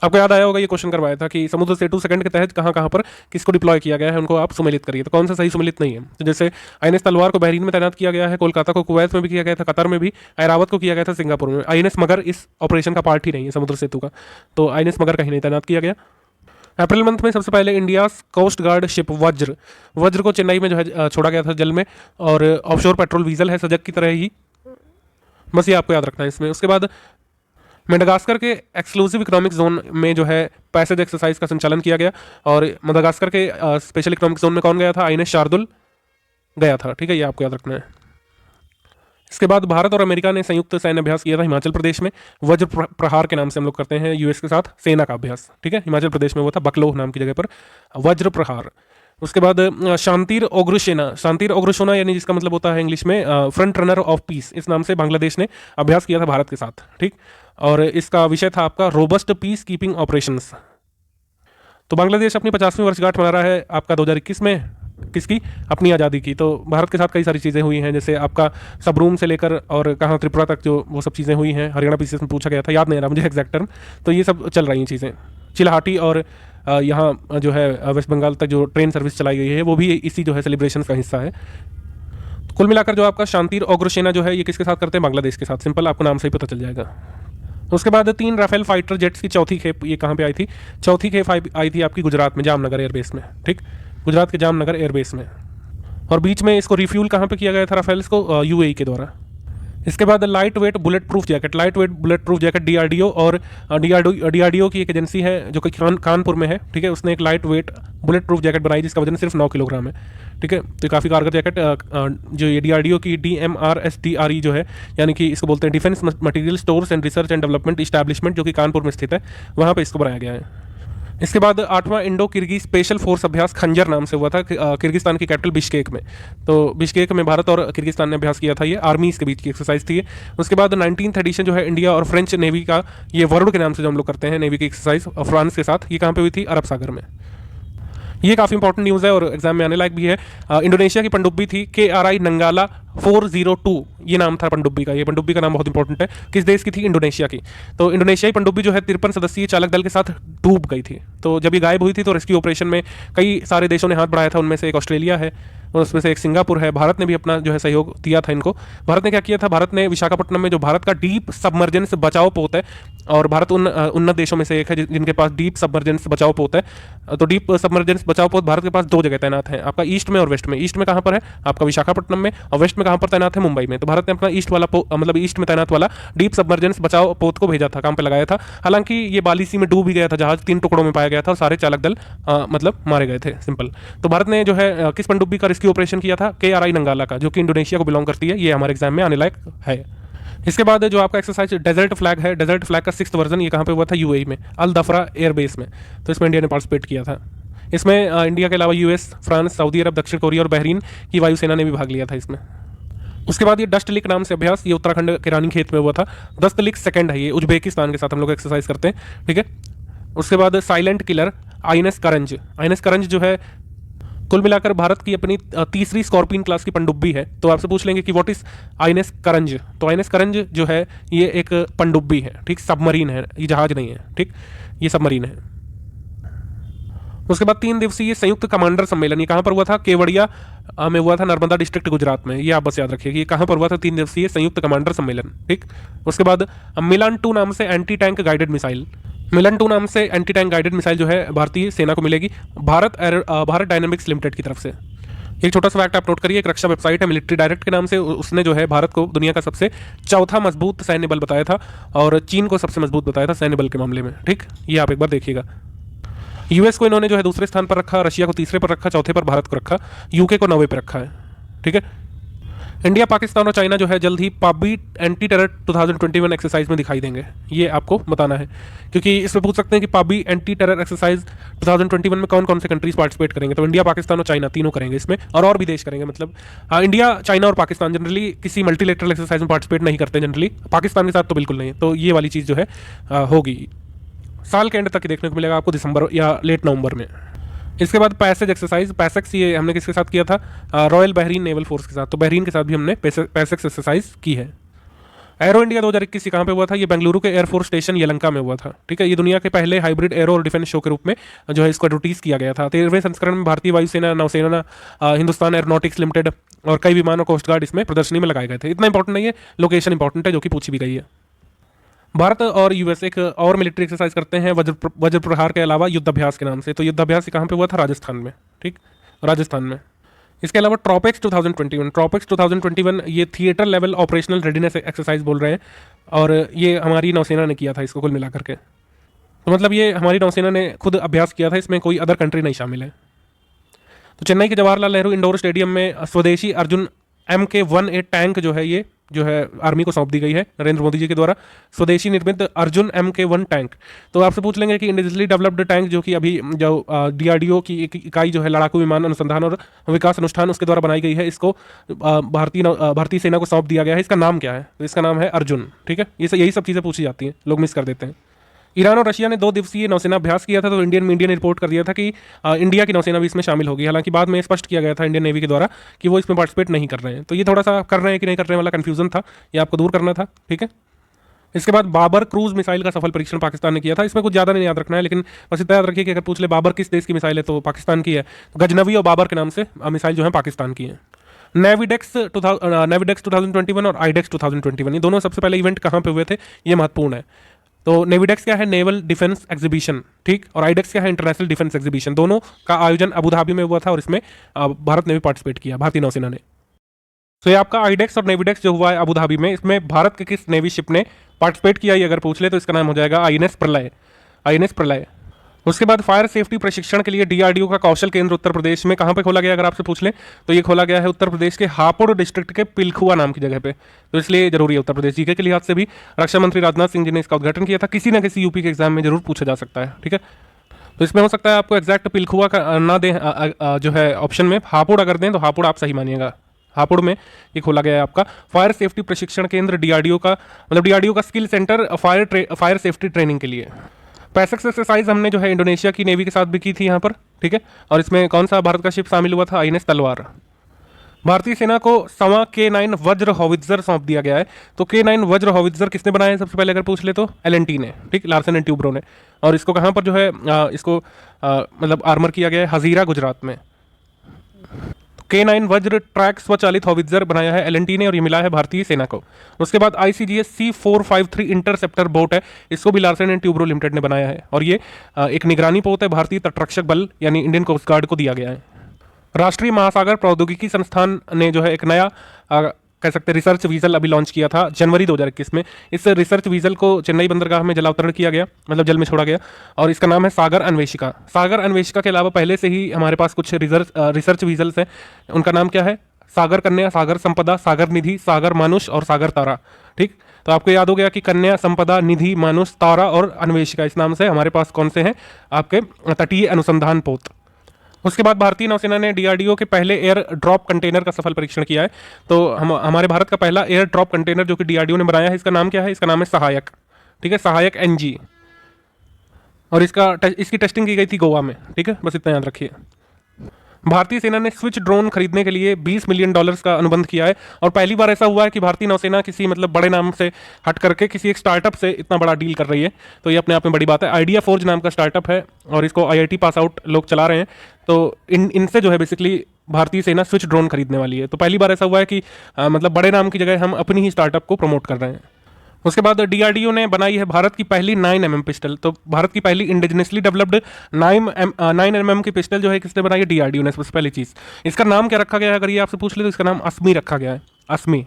आपको याद आया होगा ये क्वेश्चन करवाया था कि समुद्र सेतु सेकंड के तहत कहाँ कहाँ पर किसको डिप्लॉय किया गया है, उनको आप सुमेलित करिए। तो कौन सा सही सुमेलित नहीं है? तो जैसे INS तलवार को बहरीन में तैनात किया गया है, कोलकाता को कुवैत में भी किया गया था, कतर में भी, ऐरावत को किया गया था सिंगापुर में। INS मगर इस ऑपरेशन का पार्ट ही नहीं है समुद्र सेतु का, तो INS मगर कहीं नहीं तैनात किया गया। अप्रैल मंथ में सबसे पहले इंडिया कोस्ट गार्ड शिप वज्र को चेन्नई में जो है छोड़ा गया था जल में, और ऑफशोर पेट्रोल वीजल है सजग की तरह ही, बस ये आपको याद रखना है इसमें। उसके बाद मेडागास्कर के एक्सक्लूसिव इकोनॉमिक जोन में जो है पैसेज एक्सरसाइज का संचालन किया गया, और मेडागास्कर के स्पेशल इकोनॉमिक जोन में कौन गया था? INS शार्दुल गया था, ठीक है, ये आपको याद रखना है। इसके बाद भारत और अमेरिका ने संयुक्त सैन्य अभ्यास किया था हिमाचल प्रदेश में, वज्र प्रहार के नाम से हम लोग करते हैं US के साथ सेना का अभ्यास, ठीक है। हिमाचल प्रदेश में वो था बकलोह नाम की जगह पर, वज्र प्रहार। उसके बाद शांतिर ओग्रसेना, शांतिर ओग्रसेना यानी जिसका मतलब होता है इंग्लिश में फ्रंट रनर ऑफ पीस, इस नाम से बांग्लादेश ने अभ्यास किया था भारत के साथ, ठीक। और इसका विषय था आपका रोबस्ट पीस कीपिंग ऑपरेशंस। तो बांग्लादेश अपनी 50वीं वर्षगांठ मना रहा है आपका 2021 में, किसकी, अपनी आज़ादी की। तो भारत के साथ कई सारी चीज़ें हुई हैं, जैसे आपका सबरूम से लेकर और कहाँ त्रिपुरा तक जो वो सब चीज़ें हुई हैं। हरियाणा पीसीएस में पूछा गया था, याद नहीं आ रहा मुझे एग्जैक्ट टर्म। तो ये सब चल रही हैं चीज़ें। चिल्हाटी और यहाँ जो है वेस्ट बंगाल तक जो ट्रेन सर्विस चलाई गई है वो भी इसी जो है सेलिब्रेशन का हिस्सा है। तो कुल मिलाकर जो आपका शांतिर ओग्रसेना जो है ये किसके साथ करते हैं, बांग्लादेश के साथ। सिंपल, आपको नाम से ही पता चल जाएगा। उसके बाद 3 राफेल फाइटर जेट्स की चौथी खेप ये कहाँ पे आई थी, चौथी खेप आई थी आपकी गुजरात में, जामनगर एयरबेस में, ठीक, गुजरात के जामनगर एयरबेस में। और बीच में इसको रिफ्यूल कहाँ पे किया गया था राफेल्स को, यूएई के द्वारा। इसके बाद light weight bullet proof jacket, light weight bullet proof jacket DRDO और डीआरडीओ की एक एजेंसी है जो कि कानपुर में है, ठीक है। उसने एक light weight bullet proof jacket बनाई जिसका वजन सिर्फ 9 किलोग्राम है, ठीक है। तो काफ़ी कारगर जैकेट जो ये डीआरडीओ की DMRSDRE जो है, यानी कि इसको बोलते हैं defence material stores and research and development establishment, जो कि कानपुर में स्थित है, वहाँ पर इसको बनाया गया है। इसके बाद 8वां इंडो किर्गिज स्पेशल फोर्स अभ्यास खंजर नाम से हुआ था किर्गिस्तान की कैपिटल बिश्केक में। तो बिश्केक में भारत और किर्गिस्तान ने अभ्यास किया था, ये आर्मीज के बीच की एक्सरसाइज थी। उसके बाद 19th एडिशन जो है इंडिया और फ्रेंच नेवी का, ये वरुण के नाम से जो हम लोग करते हैं नेवी की एक्सरसाइज फ्रांस के साथ, ये कहाँ पे हुई थी, अरब सागर में। ये काफ़ी इंपॉर्टेंट न्यूज़ है और एग्जाम में आने लायक भी है। इंडोनेशिया की पनडुब्बी थी KRI नंगाला 402, ये नाम था पनडुब्बी का। ये पनडुब्बी का नाम बहुत इंपॉर्टेंट है। किस देश की थी, इंडोनेशिया की। तो इंडोनेशियाई पनडुब्बी जो है 53 सदस्यीय चालक दल के साथ डूब गई थी। तो जब ये गायब हुई थी तो रेस्क्यू ऑपरेशन में कई सारे देशों ने हाथ बढ़ाया था, उनमें से एक ऑस्ट्रेलिया है और उसमें से एक सिंगापुर है। भारत ने भी अपना जो है सहयोग दिया था इनको। भारत ने क्या किया था, भारत ने विशाखापट्टनम में जो भारत का डीप सबमर्जेंस बचाव पोत है, और भारत उन उन्नत देशों में से एक है जिनके पास डीप सबमर्जेंस बचाव पोत है। तो डीप सबमर्जेंस बचाव पोत भारत के पास 2 जगह तैनात है, आपका ईस्ट में और वेस्ट में। ईस्ट में कहाँ पर है, आपका विशाखापट्टनम में, और वेस्ट में कहाँ पर तैनात है, मुंबई में। तो भारत ने अपना ईस्ट वाला मतलब ईस्ट में तैनात वाला डीप सबमर्जेंस बचाव पोत को भेजा था, काम पे लगाया था। हालांकि ये बाली सी में डूब ही गया था जहाज, 3 टुकड़ों में पाया गया था और सारे चालक दल मतलब मारे गए थे, सिंपल। तो भारत ने जो है किस पनडुब्बी का रेस्क्यू ऑपरेशन किया था, KRI नंगाला का, जो कि इंडोनेशिया को बिलोंग करती है। ये हमारे एग्जाम में आने लायक है। इसके बाद जो आपका एक्सरसाइज डेजर्ट फ्लैग है, डेजर्ट फ्लैग का 6th वर्जन, ये कहाँ पे हुआ था, यूएई में, अल दफरा एयरबेस में। तो इसमें इंडिया ने पार्टिसिपेट किया था। इसमें इंडिया के अलावा US, फ्रांस, सऊदी अरब, दक्षिण कोरिया और बहरीन की वायुसेना ने भी भाग लिया था इसमें। उसके बाद ये डस्ट लिक नाम से अभ्यास, ये उत्तराखंड के रानीखेत में हुआ था। डस्ट लिक सेकंड है, ये उज्बेकिस्तान के साथ हम लोग एक्सरसाइज करते हैं, ठीक है। उसके बाद साइलेंट किलर INS करंज, INS करंज जो है कुल मिलाकर भारत की अपनी 3री स्कॉर्पियन क्लास की पनडुब्बी है। तो आपसे पूछ लेंगे कि व्हाट इज INS करंज। तो INS करंज जो है ये एक पनडुब्बी है, ठीक, सबमरीन है, ये जहाज नहीं है, ठीक, ये सबमरीन है। उसके बाद 3 दिवसीय संयुक्त कमांडर सम्मेलन, ये कहाँ पर हुआ था, केवड़िया में हुआ था, नर्मदा डिस्ट्रिक्ट गुजरात में। ये आप बस याद रखिए कि ये कहाँ पर हुआ था, 3 दिवसीय संयुक्त कमांडर सम्मेलन, ठीक। उसके बाद मिलान 2 नाम से एंटी टैंक गाइडेड मिसाइल, मिलन 2 नाम से एंटी टैंक गाइडेड मिसाइल जो है भारतीय सेना को मिलेगी भारत डायनामिक्स लिमिटेड की तरफ से। एक छोटा सा फैक्ट आप नोट करिए, एक रक्षा वेबसाइट है मिलिट्री डायरेक्ट के नाम से, उसने जो है भारत को दुनिया का सबसे चौथा मजबूत सैन्य बल बताया था और चीन को सबसे मजबूत बताया था सैन्य बल के मामले में, ठीक। ये आप एक बार देखिएगा। US को इन्होंने जो है 2रे स्थान पर रखा, रशिया को 3रे पर रखा, चौथे पर भारत को रखा, UK को 9वें पर रखा है, ठीक है। इंडिया, पाकिस्तान और चाइना जो है जल्द ही पाबी एंटी टेरर 2021 एक्सरसाइज में दिखाई देंगे, ये आपको बताना है। क्योंकि इसमें पूछ सकते हैं कि पाबी एंटी टेरर एक्सरसाइज 2021 में कौन कौन से कंट्रीज पार्टिसिपेट करेंगे। तो इंडिया, पाकिस्तान और चाइना तीनों करेंगे इसमें, और भी देश करेंगे। मतलब इंडिया, चाइना और पाकिस्तान जनरली किसी मल्टीलेटरल एक्सरसाइज में पार्टिसिपेट नहीं करते जनरली, पाकिस्तान के साथ तो बिल्कुल नहीं। तो ये वाली चीज़ जो है होगी, साल के एंड तक देखने को मिलेगा आपको, दिसंबर या लेट नवंबर में। इसके बाद पैसेज एक्सरसाइज, पैसेक्स ये हमने किसके साथ किया था, रॉयल बहरीन नेवल फोर्स के साथ। तो बहरीन के साथ भी हमने पैसेक्स एक्सरसाइज की है। एरो इंडिया 2021 कहाँ पे हुआ था, ये बेंगलुरु के एयरफोर्स स्टेशन यलंका में हुआ था, ठीक है। ये दुनिया के पहले हाइब्रिड एरो और डिफेंस शो के रूप में जो है इसको एडवर्टीज किया गया था। 13वें संस्करण में भारतीय वायुसेना, नौसेना, हिंदुस्तान एरोनॉटिक्स लिमिटेड और कई विमान और कोस्ट गार्ड इसमें प्रदर्शनी में लगाए गए थे। इतना इंपॉर्टेंट नहीं है, लोकेशन इंपॉर्टेंट है जो कि पूछी भी गई है। भारत और US एक और मिलिट्री एक्सरसाइज करते हैं वज्र प्रहार के अलावा युद्धाभ्यास के नाम से। तो युद्धाभ्यास कहाँ पे हुआ था, राजस्थान में, ठीक, राजस्थान में। इसके अलावा ट्रॉपिक्स 2021 ये theatre level operational readiness exercise बोल रहे हैं, और ये हमारी नौसेना ने किया था इसको कुल मिलाकर के। तो मतलब ये हमारी नौसेना ने खुद अभ्यास किया था, इसमें कोई अदर कंट्री नहीं शामिल है। तो चेन्नई के जवाहरलाल नेहरू इंडोर स्टेडियम में स्वदेशी अर्जुन MK-1A टैंक जो है ये जो है आर्मी को सौंप दी गई है नरेंद्र मोदी जी के द्वारा, स्वदेशी निर्मित अर्जुन MK1 टैंक। तो आपसे पूछ लेंगे कि इंडिजिनली डेवलप्ड टैंक जो कि अभी जो DRDO की एक इकाई जो है लड़ाकू विमान अनुसंधान और विकास अनुष्ठान उसके द्वारा बनाई गई है, इसको भारतीय सेना को सौंप दिया गया है। इसका नाम क्या है? तो इसका नाम है अर्जुन। ठीक है, यही सब चीज़ें पूछी जाती हैं, लोग मिस कर देते हैं। ईरान और रशिया ने 2 दिवसीय नौसेना अभ्यास किया था, तो इंडियन मीडिया ने रिपोर्ट कर दिया था कि इंडिया की नौसेना भी इसमें शामिल होगी। हालांकि बाद में स्पष्ट किया गया था इंडियन नेवी के द्वारा कि वो इसमें पार्टिसिपेट नहीं कर रहे हैं। तो ये थोड़ा सा कर रहे हैं कि नहीं कर रहे हैं वाला कन्फ्यूजन था, ये आपको दूर करना था। ठीक है, इसके बाद बाबर क्रूज मिसाइल का सफल परीक्षण पाकिस्तान ने किया था। इसमें कुछ ज़्यादा नहीं याद रखना है, लेकिन बस इतना याद रखिए कि अगर पूछ ले बाबर किस देश की मिसाइल है तो पाकिस्तान की है। गजनवी और बाबर के नाम से मिसाइल जो है पाकिस्तान की है। नेविडेक्स 2021 और आईडेक्स 2021, ये दोनों सबसे पहले इवेंट कहाँ पे हुए थे, ये महत्वपूर्ण है। तो नेविडेक्स क्या है? नेवल डिफेंस एग्जीबिशन, ठीक, और आईडेक्स क्या है? International defence exhibition. दोनों का आयोजन अबू धाबी में हुआ था और इसमें भारत ने भी पार्टिसिपेट किया, भारतीय नौसेना ने। तो ये आपका आईडेक्स और नेविडेक्स जो हुआ है अबू धाबी में, इसमें भारत के किस नेवी शिप ने पार्टिसिपेट किया, ये अगर पूछ ले तो इसका नाम हो जाएगा INS प्रलय। INS प्रलय। उसके बाद फायर सेफ्टी प्रशिक्षण के लिए DRDO का कौशल केंद्र उत्तर प्रदेश में कहाँ पे खोला गया, अगर आपसे पूछ ले तो ये खोला गया है उत्तर प्रदेश के हापुड़ डिस्ट्रिक्ट के पिलखुआ नाम की जगह पे। तो इसलिए जरूरी है उत्तर प्रदेश जीके के लिहाज से भी। रक्षा मंत्री राजनाथ सिंह जी ने इसका उद्घाटन किया था। किसी ना किसी यूपी के एग्जाम में जरूर पूछा जा सकता है। ठीक है, तो इसमें हो सकता है आपको एग्जैक्ट पिलखुआ का ना दें जो है ऑप्शन में, हापुड़ अगर दें तो हापुड़ आप सही मानिएगा। हापुड़ में ये खोला गया है आपका फायर सेफ्टी प्रशिक्षण केंद्र DRDO का, मतलब DRDO का skill centre fire safety training के लिए। पैसेक्स एक्सरसाइज हमने जो है इंडोनेशिया की नेवी के साथ भी की थी यहाँ पर। ठीक है, और इसमें कौन सा भारत का शिप शामिल हुआ था? INS तलवार। भारतीय सेना को सवा K9 वज्र हॉवित्जर सौंप दिया गया है। तो K9 वज्र हॉवित्जर किसने बनाया है सबसे पहले अगर पूछ ले तो? LNT ने, ठीक, लार्सन एंड ट्यूब्रो ने। और इसको कहाँ पर जो है इसको मतलब आर्मर किया गया है? हजीरा, गुजरात में। K9 वज्र ट्रैक स्वचालित हॉवित्जर बनाया है LNT ने और ये मिला है भारतीय सेना को। उसके बाद ICGS C453 इंटरसेप्टर बोट है, इसको भी लार्सन एंड ट्यूब्रो लिमिटेड ने बनाया है और ये एक निगरानी पोत है, भारतीय तटरक्षक बल यानी इंडियन कोस्ट गार्ड को दिया गया है। राष्ट्रीय महासागर प्रौद्योगिकी संस्थान ने जो है एक नया कह सकते हैं रिसर्च वीजल अभी लॉन्च किया था जनवरी 2021 में। इस रिसर्च वीजल को चेन्नई बंदरगाह में जलावतरण किया गया, मतलब जल में छोड़ा गया, और इसका नाम है सागर अन्वेषिका। सागर अन्वेषिका के अलावा पहले से ही हमारे पास कुछ रिसर्च वीजल्स हैं, उनका नाम क्या है? सागर कन्या, सागर संपदा, सागर निधि, सागर मानुष और सागर तारा। ठीक, तो आपको याद हो गया कि कन्या, संपदा, निधि, मानुष, तारा और अन्वेषिका, इस नाम से हमारे पास कौन से हैं? आपके तटीय अनुसंधान पोत। उसके बाद भारतीय नौसेना ने DRDO के पहले एयर ड्रॉप कंटेनर का सफल परीक्षण किया है। तो हमारे भारत का पहला एयर ड्रॉप कंटेनर जो कि DRDO ने बनाया है, इसका नाम क्या है? इसका नाम है सहायक। ठीक है, सहायक NG, और इसकी टेस्टिंग की गई थी गोवा में। ठीक है, बस इतना याद रखिए। भारतीय सेना ने स्विच ड्रोन खरीदने के लिए $20 मिलियन का अनुबंध किया है और पहली बार ऐसा हुआ है कि भारतीय नौसेना किसी मतलब बड़े नाम से हट करके किसी एक स्टार्टअप से इतना बड़ा डील कर रही है। तो ये अपने आप में बड़ी बात है। आइडिया फोर्ज नाम का स्टार्टअप है और इसको IIT पास आउट लोग चला रहे हैं। तो इनसे जो है बेसिकली भारतीय सेना स्विच ड्रोन खरीदने वाली है। तो पहली बार ऐसा हुआ है कि मतलब बड़े नाम की जगह हम अपनी ही स्टार्टअप को प्रमोट कर रहे हैं। उसके बाद DRDO ने बनाई है भारत की पहली 9mm पिस्टल। तो भारत की पहली इंडिजिनसली डेवलप्ड 9mm की पिस्टल जो है किसने बनाई है? DRDO ने, सबसे पहली चीज़। इसका नाम क्या रखा गया है अगर ये आपसे पूछ ले तो इसका नाम अस्मी रखा गया है, अस्मी।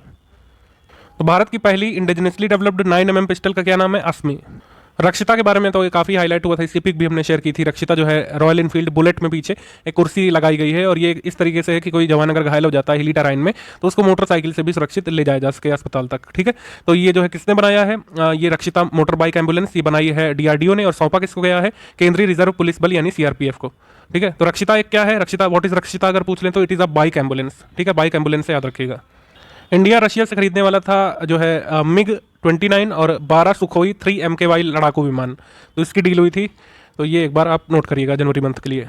तो भारत की पहली इंडिजिनसली डेवलप्ड 9mm पिस्टल का क्या नाम है? अस्मी। रक्षिता के बारे में तो ये काफ़ी हाईलाइट हुआ था, इसकी पिक भी हमने शेयर की थी। रक्षिता जो है रॉयल इनफील्ड बुलेट में पीछे एक कुर्सी लगाई गई है और ये इस तरीके से है कि कोई जवान अगर घायल हो जाता है हिली टराइन में तो उसको मोटरसाइकिल से भी सुरक्षित ले जाया जा सके अस्पताल तक। ठीक है, तो ये जो है किसने बनाया है? ये रक्षिता मोटर बाइक एम्बुलेंस, ये बनाई है DRDO ने और सौंपा किसको गया है? केंद्रीय रिजर्व पुलिस बल यानी CRPF को। ठीक है, तो रक्षिता एक क्या है? रक्षिता, व्हाट इज रक्षिता अगर पूछ लें तो it is a bike ambulance. ठीक है, बाइक एम्बुलेंस से याद रखिएगा। इंडिया रशिया से खरीदने वाला था जो है MiG-29 और 12 सुखोई 3 MKY लड़ाकू विमान, तो इसकी डील हुई थी। तो ये एक बार आप नोट करिएगा जनवरी मंथ के लिए।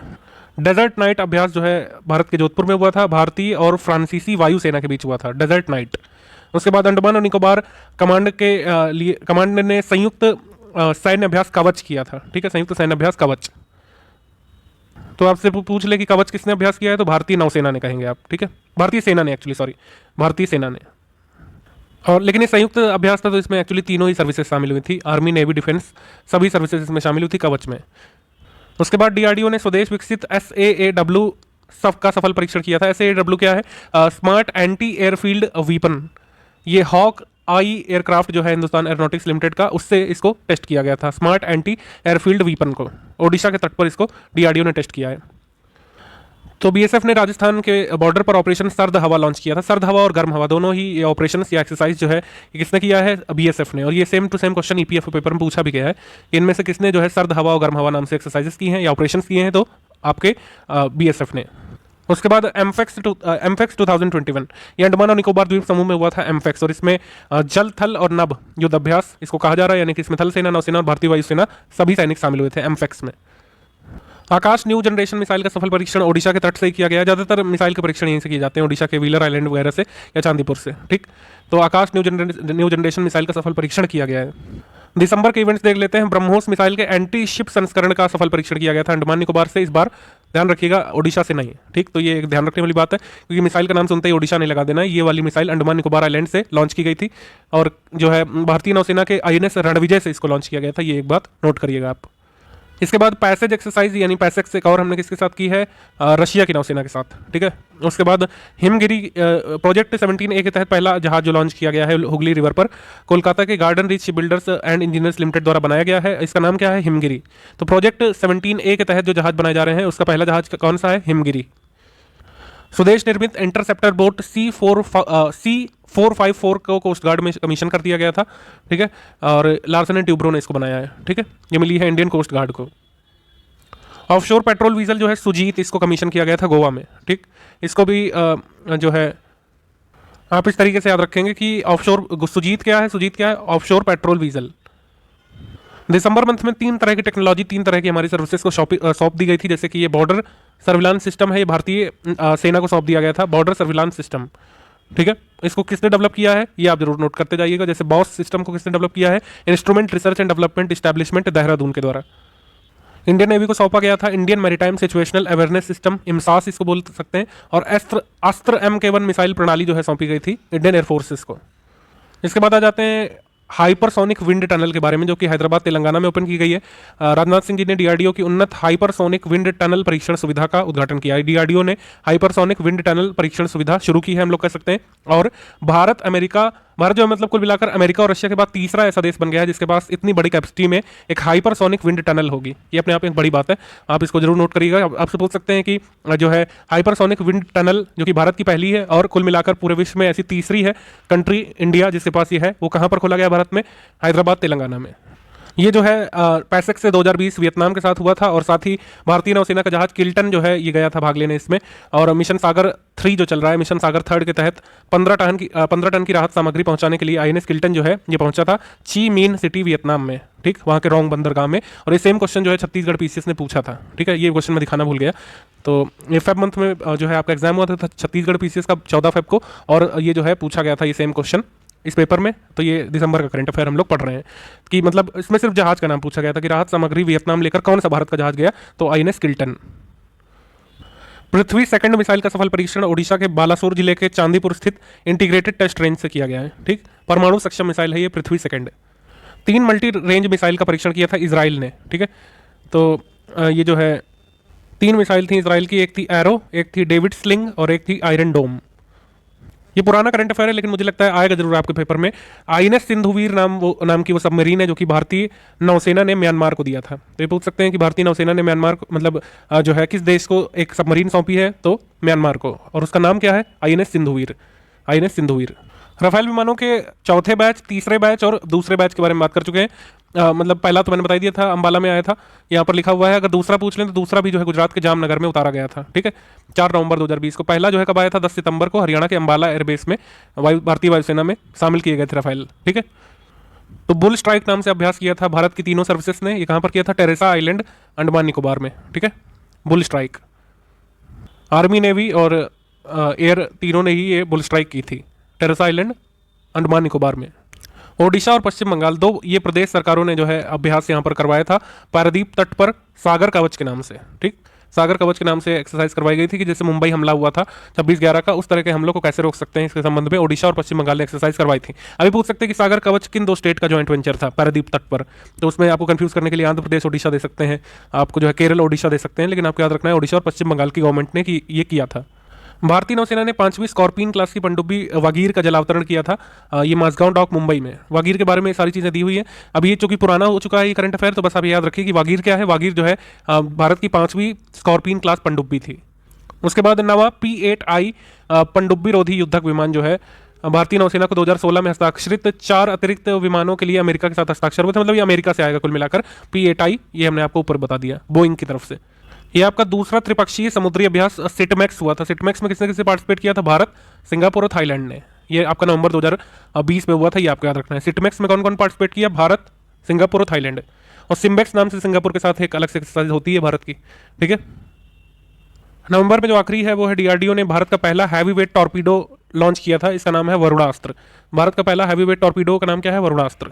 डेजर्ट नाइट अभ्यास जो है भारत के जोधपुर में हुआ था, भारतीय और फ्रांसीसी वायुसेना के बीच हुआ था डेजर्ट नाइट। उसके बाद अंडमान और निकोबार कमांड ने संयुक्त सैन्य अभ्यास कवच किया था। ठीक है, संयुक्त सैन्य अभ्यास कवच। तो आपसे पूछ ले कि कवच किसने अभ्यास किया है तो भारतीय नौसेना ने कहेंगे आप। ठीक है, भारतीय सेना ने, एक्चुअली सॉरी, भारतीय सेना ने। और लेकिन ये संयुक्त अभ्यास था तो इसमें एक्चुअली तीनों ही सर्विसेज शामिल हुई थी, आर्मी, नेवी, डिफेंस, सभी सर्विसेज इसमें शामिल हुई थी कवच में। उसके बाद DRDO ने स्वदेश विकसित SAAW का सफल परीक्षण किया था। SAAW क्या है? Smart anti airfield weapon. ये हॉक आई एयरक्राफ्ट जो है हिंदुस्तान एरोनॉटिक्स लिमिटेड का, उससे इसको टेस्ट किया गया था, स्मार्ट एंटी एयरफील्ड वीपन को। ओडिशा के तट पर इसको DRDO ने टेस्ट किया है। तो बीएसएफ ने राजस्थान के बॉर्डर पर ऑपरेशन सर्द हवा लॉन्च किया था। सर्द हवा और गर्म हवा दोनों ही ये ऑपरेशन या एक्सरसाइज जो है ये किसने किया है? बीएसएफ ने। और ये same to same question EPFO paper में पूछा भी गया है कि इनमें से किसने जो है सर्द हवा और गर्म हवा नाम से एक्सरसाइजेस की हैं या ऑपरेशन किए हैं? तो आपके बीएसएफ ने। उसके बाद एमफेक्स 2021 ये अंडमान और निकोबार द्वीप समूह में हुआ था एमफेक्स, और इसमें जल थल और नभ युद्ध अभ्यास इसको कहा जा रहा है, यानी कि इसमें थल सेना, नौसेना और भारतीय वायुसेना सभी सैनिक शामिल हुए थे एमफेक्स में। आकाश न्यू जनरेशन मिसाइल का सफल परीक्षण ओडिशा के तट से ही किया गया। ज़्यादातर मिसाइल के परीक्षण यहीं से किए जाते हैं, ओडिशा के व्हीलर आइलैंड वगैरह से या चांदीपुर से। ठीक, तो आकाश न्यू जनरेशन मिसाइल का सफल परीक्षण किया गया है। दिसंबर के इवेंट्स देख लेते हैं। ब्रह्मोस मिसाइल के एंटी शिप संस्करण का सफल परीक्षण किया गया था अंडमान निकोबार से, इस बार ध्यान रखिएगा ओडिशा से नहीं। ठीक, तो ये एक ध्यान रखने वाली बात है, क्योंकि मिसाइल का नाम सुनते ही ओडिशा नहीं लगा देना है। ये वाली मिसाइल अंडमान निकोबार आइलैंड से लॉन्च की गई थी, और जो है भारतीय नौसेना के आईएनएस रणविजय से इसको लॉन्च किया गया था। ये एक बात नोट करिएगा आप। इसके बाद पैसेज एक्सरसाइज यानी पैसेज एक और हमने किसके साथ की है? रशिया की नौसेना के साथ। ठीक है, उसके बाद हिमगिरी प्रोजेक्ट 17A के तहत पहला जहाज जो लॉन्च किया गया है हुगली रिवर पर, कोलकाता के garden reach builders and engineers limited द्वारा बनाया गया है। इसका नाम क्या है? हिमगिरी। तो प्रोजेक्ट 17A के तहत जो जहाज बनाए जा रहे हैं उसका पहला जहाज कौन सा है? हिमगिरी। स्वदेश निर्मित इंटरसेप्टर बोट C454 को कोस्ट गार्ड में कमीशन कर दिया गया था। ठीक है, और लार्सन एंड ट्यूब्रो ने इसको बनाया है। ठीक है, ये मिली है इंडियन कोस्ट गार्ड को। ऑफशोर पेट्रोल वीजल जो है सुजीत, इसको कमीशन किया गया था गोवा में। ठीक, इसको भी जो है आप इस तरीके से याद रखेंगे कि ऑफशोर सुजीत क्या है? सुजीत क्या है? Offshore patrol वीजल। दिसंबर मंथ में 3 तरह की टेक्नोलॉजी, 3 तरह की हमारी सर्विसेज को सौंप दी गई थी। जैसे कि ये बॉर्डर सर्विलांस सिस्टम है, ये भारतीय सेना को सौंप दिया गया था, बॉर्डर सर्विलांस सिस्टम। ठीक है, इसको किसने डेवलप किया है? ये आप जरूर नोट करते जाइएगा। जैसे बॉस सिस्टम को किसने डेवलप किया है? Instrument research and development establishment Dehradun के द्वारा। इंडियन नेवी को सौंपा गया था Indian maritime situational awareness system, IMSAS इसको बोल सकते हैं। और अस्त्र MK1 मिसाइल प्रणाली जो है सौंपी गई थी इंडियन एयरफोर्सेस को। इसके बाद आ जाते हैं हाइपरसोनिक विंड टनल के बारे में, जो कि हैदराबाद तेलंगाना में ओपन की गई है। राजनाथ सिंह जी ने डीआरडीओ की उन्नत हाइपरसोनिक विंड टनल परीक्षण सुविधा का उद्घाटन किया है। डीआरडीओ ने हाइपरसोनिक विंड टनल परीक्षण सुविधा शुरू की है, हम लोग कह सकते हैं। और भारत जो है मतलब कुल मिलाकर अमेरिका और रशिया के बाद तीसरा ऐसा देश बन गया है जिसके पास इतनी बड़ी कैपेसिटी में एक हाइपरसोनिक विंड टनल होगी। ये अपने आप एक बड़ी बात है, आप इसको जरूर नोट करिएगा। आपसे पूछ सकते हैं कि जो है हाइपरसोनिक विंड टनल जो कि भारत की पहली है और कुल मिलाकर पूरे विश्व में ऐसी तीसरी है कंट्री इंडिया जिसके पास ये है, वो कहाँ पर खोला गया भारत में? हैदराबाद तेलंगाना में। ये जो है पैसेक से 2020 वियतनाम के साथ हुआ था, और साथ ही भारतीय नौसेना का जहाज किल्टन जो है ये गया था भाग लेने इसमें। और मिशन सागर 3 जो चल रहा है, मिशन सागर 3 के तहत 15 टन की राहत सामग्री पहुंचाने के लिए आईएनएस किल्टन जो है ये पहुंचा था ची मीन सिटी वियतनाम में। ठीक, वहाँ के रोंग बंदरगाह में। और ये सेम क्वेश्चन जो है छत्तीसगढ़ पीसीएस ने पूछा था। ठीक है, ये क्वेश्चन मैं दिखाना भूल गया। तो ये फेब मंथ में जो है आपका एग्जाम हुआ था छत्तीसगढ़ पीसीएस का 14 फेब को, और ये जो है पूछा गया था ये सेम क्वेश्चन इस पेपर में। तो ये दिसंबर का करंट अफेयर हम लोग पढ़ रहे हैं कि मतलब इसमें सिर्फ जहाज का नाम पूछा गया था कि राहत सामग्री वियतनाम लेकर कौन सा भारत का जहाज गया, तो आईएनएस किल्टन। पृथ्वी सेकंड मिसाइल का सफल परीक्षण ओडिशा के बालासोर जिले के चांदीपुर स्थित इंटीग्रेटेड टेस्ट रेंज से किया गया है। ठीक, परमाणु सक्षम मिसाइल है ये पृथ्वी सेकंड। 3 मल्टी रेंज मिसाइल का परीक्षण किया था इजराइल ने। ठीक है, तो ये जो है 3 मिसाइल थी इजराइल की, एक थी एरो, एक थी डेविड स्लिंग और एक थी आयरन डोम। ये पुराना करंट अफेयर है लेकिन मुझे लगता है आएगा जरूर आपके पेपर में। आईएनएस सिंधुवीर नाम की वो सबमरीन है जो कि भारतीय नौसेना ने म्यांमार को दिया था। तो ये पूछ सकते हैं कि भारतीय नौसेना ने म्यांमार को मतलब जो है किस देश को एक सबमरीन सौंपी है, तो म्यांमार को, और उसका नाम क्या है? INS Sindhuvir. INS Sindhuvir. Rafale विमानों के चौथे बैच, तीसरे बैच और दूसरे बैच के बारे में बात कर चुके हैं। मतलब पहला तो मैंने बता दिया था, अंबाला में आया था, यहाँ पर लिखा हुआ है। अगर दूसरा पूछ लें तो दूसरा भी जो है गुजरात के जामनगर में उतारा गया था। ठीक है, 4 नवंबर 2020 को। पहला जो है कब आया था? 10 सितंबर को हरियाणा के अंबाला एयरबेस में भारतीय वायुसेना में शामिल किए गए थे राफेल। ठीक है, तो बुल स्ट्राइक नाम से अभ्यास किया था भारत की तीनों सर्विसेज ने। ये कहाँ पर किया था? टेरेसा आइलैंड, अंडमान निकोबार में। ठीक है, बुल स्ट्राइक। आर्मी, नेवी और एयर तीनों ने ही ये बुल स्ट्राइक की थी टेरेसा आइलैंड, अंडमान निकोबार में। ओडिशा और पश्चिम बंगाल, 2 ये प्रदेश सरकारों ने जो है अभ्यास यहाँ पर करवाया था पारादीप तट पर सागर कवच के नाम से। ठीक, सागर कवच के नाम से एक्सरसाइज करवाई गई थी कि जैसे मुंबई हमला हुआ था 26/11 का, उस तरह के हमलों को कैसे रोक सकते हैं, इसके संबंध में ओडिशा और पश्चिम बंगाल ने एक्सरसाइज करवाई थी। अभी पूछ सकते हैं कि सागर कवच किन 2 स्टेट का जॉइंट वेंचर था पारादीप तट पर, तो उसमें आपको कंफ्यूज करने के लिए आंध्र प्रदेश ओडिशा दे सकते हैं, आपको जो है केरल ओडिशा दे सकते हैं, लेकिन आपको याद रखना है ओडिशा और पश्चिम बंगाल की गवर्नमेंट ने ये किया था। भारतीय नौसेना ने 5वीं स्कॉर्पियन क्लास की पनडुब्बी वागीर का जलावतरण किया था, ये माझगांव डॉक मुंबई में। वागीर के बारे में सारी चीज़ें दी हुई है। अभी ये चूंकि पुराना हो चुका है ये करंट अफेयर, तो बस आप याद रखिए कि वागीर क्या है। वागीर जो है भारत की 5वीं स्कॉर्पियन क्लास पनडुब्बी थी। उसके बाद नवा P-8I पनडुब्बी रोधी युद्धक विमान जो है भारतीय नौसेना को 2016 में हस्ताक्षरित 4 अतिरिक्त विमानों के लिए अमेरिका के साथ हस्ताक्षर हुए थे, मतलब ये अमेरिका से आएगा कुल मिलाकर P-8I, ये हमने आपको ऊपर बता दिया बोइंग की तरफ से। ये आपका दूसरा त्रिपक्षीय समुद्री अभ्यास सिटमैक्स हुआ था। सिटमैक्स में किसने किसने पार्टिसिपेट किया था? भारत, सिंगापुर और थाईलैंड ने। ये आपका नवंबर 2020 में हुआ था, ये आपको याद रखना है। सिटमैक्स में कौन कौन पार्टिसिपेट किया? भारत, सिंगापुर और थाईलैंड। और सिम्बैक्स नाम से सिंगापुर के साथ एक अलग से एक्सरसाइज होती है भारत की, ठीक है। नवंबर में जो आखिरी है वो है DRDO ने भारत का पहला हैवी वेट टॉर्पीडो लॉन्च किया था, इसका नाम है वरुणास्त्र। भारत का पहला हैवी वेट टॉर्पीडो का नाम क्या है? वरुणास्त्र।